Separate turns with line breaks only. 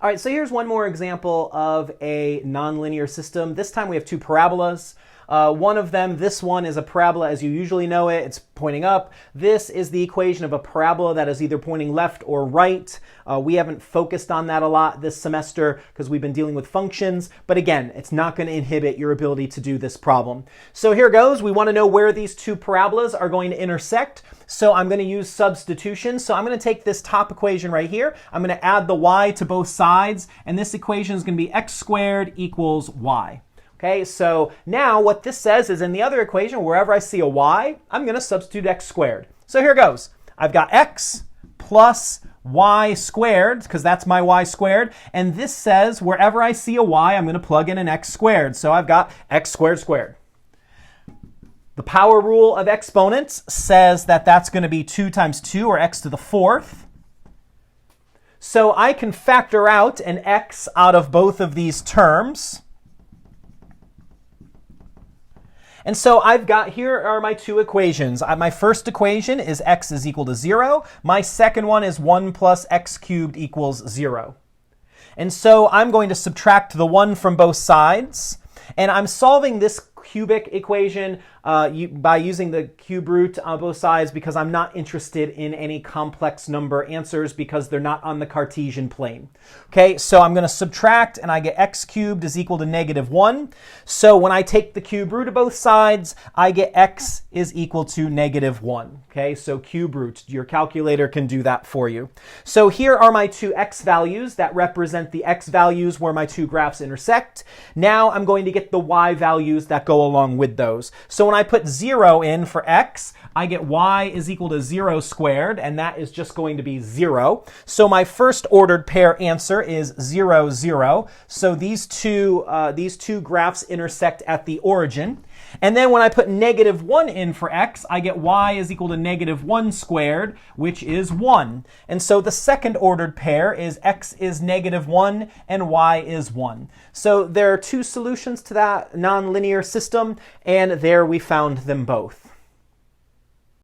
All right, so here's one more example of a nonlinear system. This time we have two parabolas. One of them, this one is a parabola as you usually know it. It's pointing up. This is the equation of a parabola that is either pointing left or right. We haven't focused on that a lot this semester because we've been dealing with functions. But again, it's not going to inhibit your ability to do this problem. So here goes. We want to know where these two parabolas are going to intersect. So I'm going to use substitution. So I'm going to take this top equation right here. I'm going to add the y to both sides. And this equation is going to be x squared equals y. Okay, so now what this says is in the other equation, wherever I see a y, I'm going to substitute x squared. So here goes. I've got x plus y squared, because that's my y squared. And this says wherever I see a y, I'm going to plug in an x squared. So I've got x squared squared. The power rule of exponents says that that's going to be 2 times 2, or x to the 4th. So I can factor out an x out of both of these terms. And so I've got, here are my two equations. My first equation is x is equal to 0. My second one is 1 plus x cubed equals 0. And so I'm going to subtract the 1 from both sides. And I'm solving this cubic equation by using the cube root on both sides because I'm not interested in any complex number answers because they're not on the Cartesian plane. Okay, so I'm going to subtract and I get x cubed is equal to -1. So when I take the cube root of both sides, I get x is equal to -1. Okay, so cube root, your calculator can do that for you. So here are my two x values that represent the x values where my two graphs intersect. Now I'm going to get the y values that go along with those. So when I put 0 in for x, I get y is equal to 0 squared, and that is just going to be 0. So my first ordered pair answer is 0, 0. So these two graphs intersect at the origin. And then when I put -1 in for x, I get y is equal to -1 squared, which is 1. And so the second ordered pair is x is -1 and y is 1. So there are two solutions to that nonlinear system, and there we found them both.